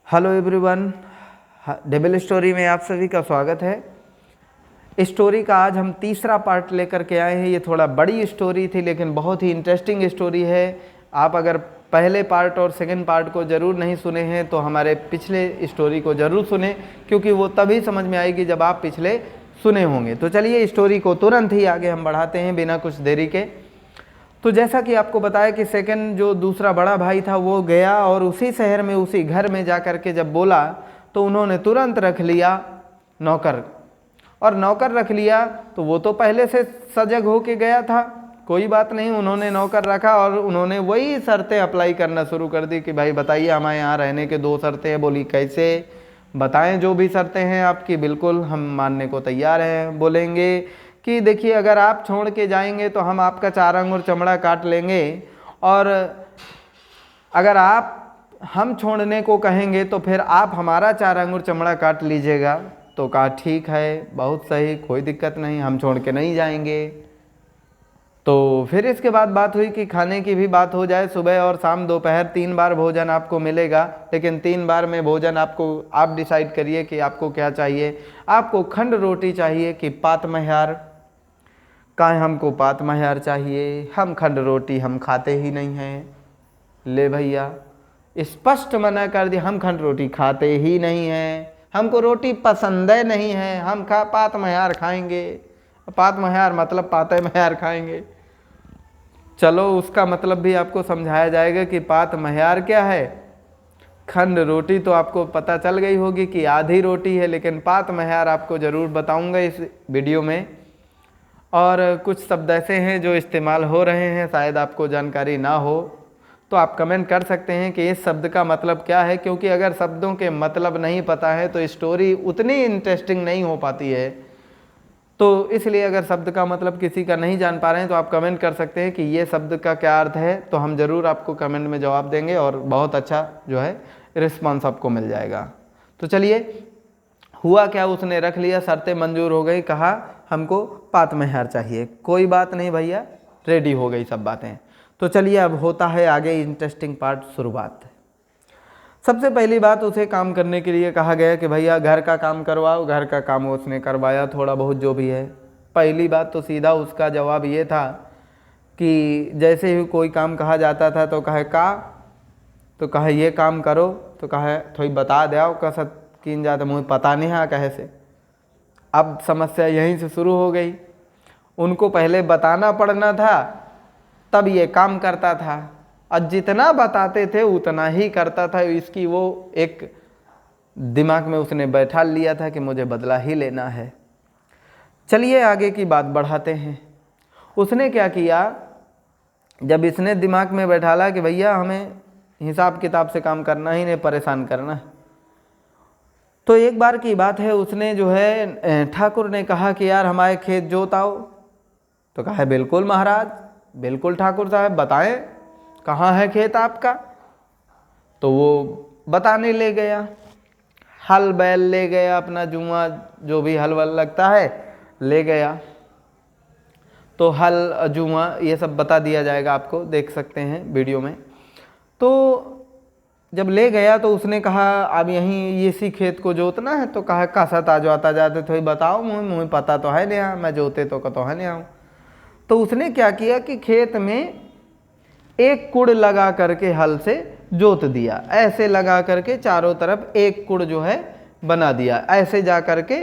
Hello everyone, devil story में आप सभी का स्वागत है। स्टोरी का आज हम तीसरा पार्ट लेकर के आए हैं। ये थोड़ा बड़ी स्टोरी थी लेकिन बहुत ही इंटरेस्टिंग स्टोरी है। आप अगर पहले पार्ट और सेकंड पार्ट को ज़रूर नहीं सुने हैं तो हमारे पिछले स्टोरी को ज़रूर सुने, क्योंकि वो तभी समझ में आएगी जब आप पिछले सुने होंगे। तो चलिए स्टोरी को तुरंत ही आगे हम बढ़ाते हैं बिना कुछ देरी के। तो जैसा कि आपको बताया कि सेकंड जो दूसरा बड़ा भाई था वो गया और उसी शहर में उसी घर में जा कर के जब बोला तो उन्होंने तुरंत रख लिया नौकर। और नौकर रख लिया तो वो तो पहले से सजग होके गया था, कोई बात नहीं, उन्होंने नौकर रखा और उन्होंने वही शर्तें अप्लाई करना शुरू कर दी कि भाई बताइए हमारे यहाँ रहने के 2 शर्तें हैं। बोली कैसे, बताएं जो भी शर्तें हैं आपकी, बिल्कुल हम मानने को तैयार हैं। बोलेंगे कि देखिए अगर आप छोड़ के जाएंगे तो हम आपका 4 अंगुर चमड़ा काट लेंगे, और अगर आप हम छोड़ने को कहेंगे तो फिर आप हमारा 4 अंगुर चमड़ा काट लीजिएगा। तो कहा ठीक है, बहुत सही, कोई दिक्कत नहीं, हम छोड़ के नहीं जाएंगे। तो फिर इसके बाद बात हुई कि खाने की भी बात हो जाए। सुबह और शाम दोपहर 3 बार भोजन आपको मिलेगा, लेकिन 3 बार में भोजन आप डिसाइड करिए कि आपको क्या चाहिए। आपको खंड रोटी चाहिए कि पात महियार? कहाँ हमको पात महियार चाहिए, हम खंड रोटी हम खाते ही नहीं हैं। ले भैया, स्पष्ट मना कर दिया, हम खंड रोटी खाते ही नहीं हैं, हमको रोटी पसंद नहीं है, हम पात महियार खाएंगे। पात महियार मतलब पाते महियार खाएंगे। चलो उसका मतलब भी आपको समझाया जाएगा कि पात महियार क्या है। खंड रोटी तो आपको पता चल गई होगी कि आधी रोटी है, लेकिन पात महियार आपको ज़रूर बताऊंगा इस वीडियो में। और कुछ शब्द ऐसे हैं जो इस्तेमाल हो रहे हैं, शायद आपको जानकारी ना हो, तो आप कमेंट कर सकते हैं कि इस शब्द का मतलब क्या है, क्योंकि अगर शब्दों के मतलब नहीं पता है तो स्टोरी उतनी इंटरेस्टिंग नहीं हो पाती है। तो इसलिए अगर शब्द का मतलब किसी का नहीं जान पा रहे हैं तो आप कमेंट कर सकते हैं कि ये शब्द का क्या अर्थ है, तो हम ज़रूर आपको कमेंट में जवाब देंगे और बहुत अच्छा जो है रिस्पॉन्स आपको मिल जाएगा। तो चलिए, हुआ क्या, उसने रख लिया, शर्तें मंजूर हो गई, कहा हमको पात महियार चाहिए। कोई बात नहीं भैया, रेडी हो गई सब बातें। तो चलिए अब होता है आगे इंटरेस्टिंग पार्ट शुरुआत। सबसे पहली बात, उसे काम करने के लिए कहा गया कि भैया घर का काम करवाओ। घर का काम उसने करवाया, थोड़ा बहुत जो भी है। पहली बात तो सीधा उसका जवाब ये था कि जैसे ही कोई काम कहा जाता था तो कहे का, तो कहे ये काम करो, तो कहे थोड़ी बता दो कसत किन जाता, मुझे पता नहीं है कहे से। अब समस्या यहीं से शुरू हो गई। उनको पहले बताना पड़ना था, तब ये काम करता था, और जितना बताते थे उतना ही करता था। इसकी वो एक दिमाग में उसने बैठा लिया था कि मुझे बदला ही लेना है। चलिए आगे की बात बढ़ाते हैं। उसने क्या किया, जब इसने दिमाग में बैठाला कि भैया हमें हिसाब किताब से काम करना ही नहीं, परेशान करना है, तो एक बार की बात है, उसने जो है ठाकुर ने कहा कि यार हमारे खेत जोताओ। तो कहा है बिल्कुल महाराज, बिल्कुल ठाकुर साहब, बताएं कहाँ है खेत आपका। तो वो बताने ले गया, हल बैल ले गया, अपना जुआ जो भी हल वल लगता है ले गया। तो हल जुआ ये सब बता दिया जाएगा, आपको देख सकते हैं वीडियो में। तो जब ले गया तो उसने कहा अब यहीं इसी खेत को जोतना है। तो कहा कसत आ जाता जाते थोड़ी बताओ, मुझे पता तो है नहीं, मैं जोते तो कतो है नहीं आऊँ। तो उसने क्या किया कि खेत में एक कुड़ लगा करके हल से जोत दिया, ऐसे लगा करके चारों तरफ एक कुड़ जो है बना दिया। ऐसे जा करके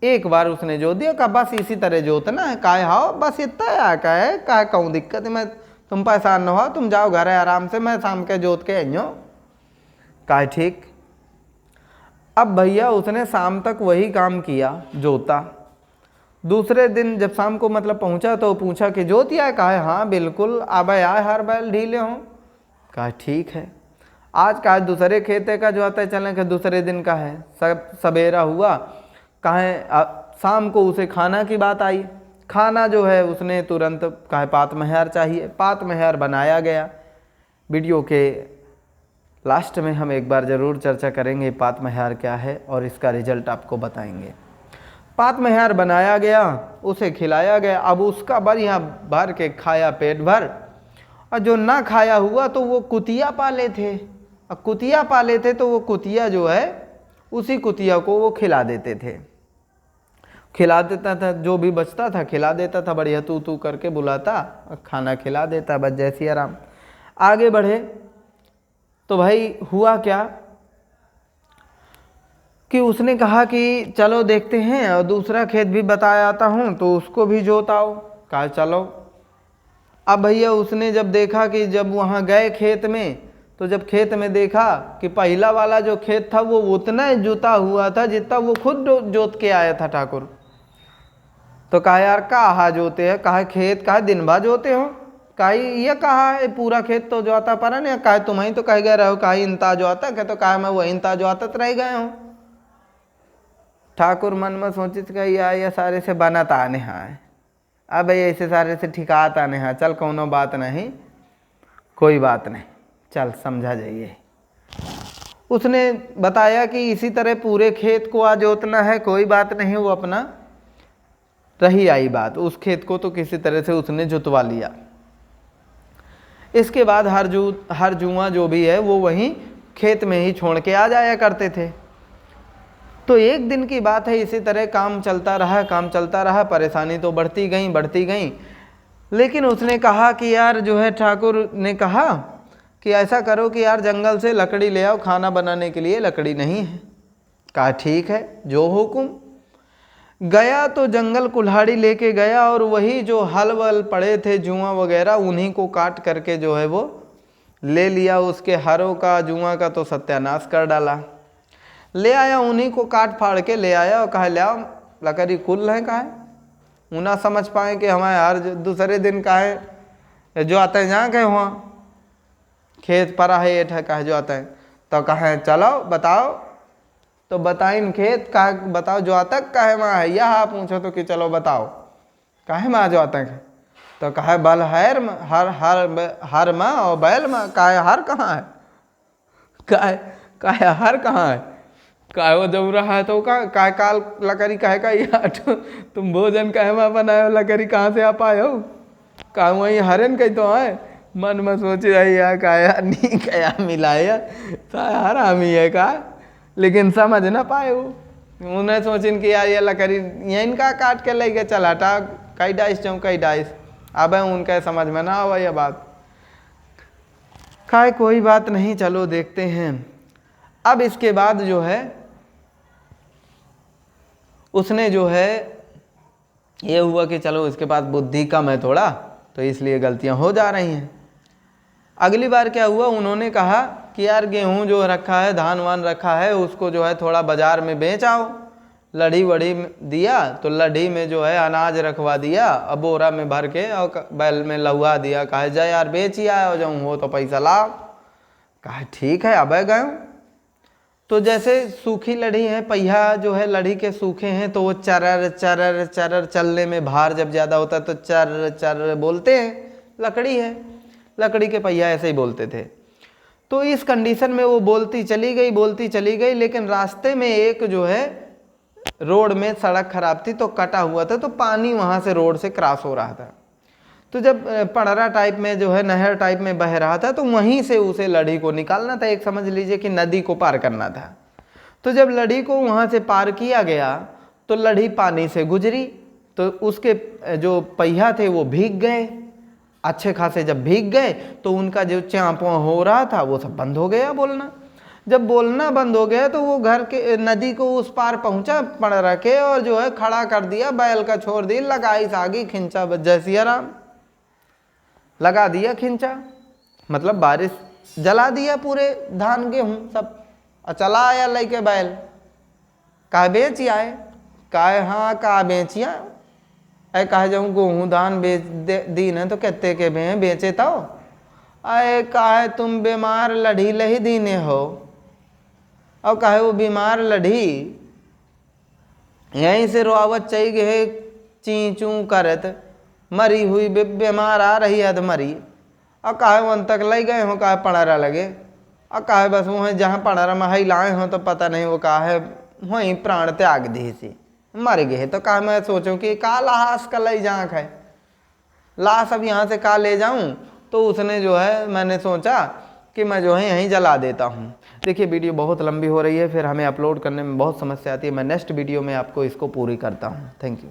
एक बार उसने जोत दिया, कहा बस इसी तरह जोतना है। काहे हाओ, बस इतना है, काहे कहूँ दिक्कत है, मैं तुम परेशान न हो, तुम जाओ घर है आराम से, मैं शाम के जोत के आइयो। काहे ठीक। अब भैया उसने शाम तक वही काम किया, जोता। दूसरे दिन जब शाम को मतलब पहुंचा तो पूछा कि जोतिया? कहा हाँ बिल्कुल, अब आए हर बैल ढीले हों। कहा ठीक है, आज का दूसरे खेते का जो आता है चलें कि दूसरे दिन का है। सब सवेरा हुआ, कहा शाम को उसे खाना की बात आई। खाना जो है उसने तुरंत कहा पात महियार चाहिए। पात महियार बनाया गया। वीडियो के लास्ट में हम एक बार ज़रूर चर्चा करेंगे पात महियार क्या है और इसका रिजल्ट आपको बताएंगे। पात महियार बनाया गया, उसे खिलाया गया। अब उसका बढ़िया भर के खाया पेट भर, और जो ना खाया हुआ तो वो कुतिया पाले थे, अब कुतिया पाले थे तो वो कुतिया जो है उसी कुतिया को वो खिला देते थे, खिला देता था, जो भी बचता था खिला देता था, बढ़िया तू तू करके बुलाता, खाना खिला देता, बस जैसी आराम। आगे बढ़े तो भाई हुआ क्या कि उसने कहा कि चलो देखते हैं और दूसरा खेत भी बताया आता हूँ तो उसको भी जोताओ। कहा चलो। अब भैया उसने जब देखा कि जब वहाँ गए खेत में, तो जब खेत में देखा कि पहला वाला जो खेत था वो उतना ही जोता हुआ था जितना वो खुद जोत के आया था ठाकुर। तो कहा यार कहा जोते है, कहा खेत कहा दिन भर जोते हो, कहा ये कहा है पूरा खेत तो जोता पर नहीं, कहा तुम ही तो कह गए रहो कहा इंता जोता, कह तो कहा मैं वही इंता जोतत रह गए हूँ। ठाकुर मन में सोचित कही यार ये सारे से बनत आने है, अब ऐसे सारे से ठिकात आने हैं, चल कोनो बात नहीं, कोई बात नहीं, चल समझा जाइए। उसने बताया कि इसी तरह पूरे खेत को आज जोतना है, कोई बात नहीं, वो अपना रही आई बात, उस खेत को तो किसी तरह से उसने जुतवा लिया। इसके बाद हर जुआ जो भी है वो वहीं खेत में ही छोड़ के आ जाया करते थे। तो एक दिन की बात है, इसी तरह काम चलता रहा, परेशानी तो बढ़ती गई। लेकिन उसने कहा कि यार जो है, ठाकुर ने कहा कि ऐसा करो कि यार जंगल से लकड़ी ले आओ, खाना बनाने के लिए लकड़ी नहीं है। कहा ठीक है जो हुकुम। गया तो जंगल कुल्हाड़ी लेके गया और वही जो हल वल पड़े थे जुआ वगैरह उन्हीं को काट करके जो है वो ले लिया, उसके हरों का जुआ का तो सत्यानाश कर डाला। ले आया उन्हीं को काट फाड़ के ले आया और कहा ले आओ लकड़ी कुल है, कहा वो ना समझ पाए कि हमारे हर दूसरे दिन कहे जो आते हैं जहाँ कहे वहाँ खेत परा है ये कहे जो आते हैं, तो कहे चलो बताओ, तो बताइन खेत कहा बताओ जो आता कहे वहाँ है, यह पूछो तो कि चलो बताओ कहे वहाँ जो आते हैं, तो कहे बल हर हर माँ और बैल माँ, कहे हर कहाँ है, कहे हर कहाँ है, कहे वो जब रहा है तो कहे काल लकड़ी कहे का यार तुम भोजन कहे वहाँ बनाए लकड़ी कहाँ से आप आए हो, कहा वही हरन कही तो आए। मन में सोचे यार कहा नहीं कया मिलाया हर आमी है कहा, लेकिन समझ ना पाए वो, उन्हें सोचिन कि यार ये लकड़ी यहीं का काट के ले गए, चल हटा कई डाइस जाऊँ कई डाइस, अब उनके समझ में ना आवा ये बात। कहा कोई बात नहीं चलो देखते हैं। अब इसके बाद जो है उसने जो है ये हुआ कि चलो इसके पास बुद्धि कम है थोड़ा, तो इसलिए गलतियां हो जा रही हैं। अगली बार क्या हुआ, उन्होंने कहा कि यार गेहूं जो रखा है धान वान रखा है उसको जो है थोड़ा बाजार में बेच आओ। लड़ी वड़ी दिया तो लड़ी में जो है अनाज रखवा दिया, अब बोरा में भर के और बैल में लहुआ दिया, कहा जा यार बेच ही आया हो जाऊँ हो तो पैसा लाओ। कहा ठीक है अब गए। तो जैसे सूखी लड़ी है, पहिया जो है लड़ी के सूखे हैं तो वो चरर चरर चरर चलने में भार जब ज़्यादा होता है तो चर चर बोलते हैं, लकड़ी है, लकड़ी के पहिया ऐसे ही बोलते थे। तो इस कंडीशन में वो बोलती चली गई, लेकिन रास्ते में एक जो है रोड में सड़क खराब थी तो कटा हुआ था, तो पानी वहाँ से रोड से क्रॉस हो रहा था। तो जब पड़रा टाइप में जो है नहर टाइप में बह रहा था तो वहीं से उसे लड़ी को निकालना था, एक समझ लीजिए कि नदी को पार करना था। तो जब लड़ी को वहाँ से पार किया गया तो लड़ी पानी से गुजरी, तो उसके जो पहिया थे वो भीग गए, अच्छे खासे जब भीग गए तो उनका जो च्यापा हो रहा था वो सब बंद हो गया बोलना। जब बोलना बंद हो गया तो वो घर के नदी को उस पार पहुँचा पड़रा के और जो है खड़ा कर दिया, बैल का छोड़ दी, लगाई सागी खिंचा जैसी आराम लगा दिया खिंचा, मतलब बारिश जला दिया पूरे धान गेहूँ सब, और चला आया लेके बैल। कहा बेच आए, कहा हाँ कहा बेचिया, अरे कहा जाऊँ गेहूँ धान बेच दीन है तो कहते के भे बेचे तो, अरे कहा तुम बीमार लड़ी लही दीने हो, और कहे वो बीमार लड़ी यहीं से रोआवत चाहिए गए ची चू करत, मरी हुई बीमार आ रही है तो मरी, और कहे वन तक ले गए हो, कहे पड़ारा लगे, और कहे बस वहीं जहाँ पड़ारा में ही लाए हो तो पता नहीं वो कहा है वहीं प्राण त्याग दी सी मर गए। तो कहा मैं सोचूं कि का लाश का ले जाँख है, लाश अब यहाँ से का ले जाऊँ, तो उसने जो है मैंने सोचा कि मैं जो है यहीं जला देता हूँ। देखिए वीडियो बहुत लंबी हो रही है, फिर हमें अपलोड करने में बहुत समस्या आती है। मैं नेक्स्ट वीडियो में आपको इसको पूरी करता हूँ। Thank you.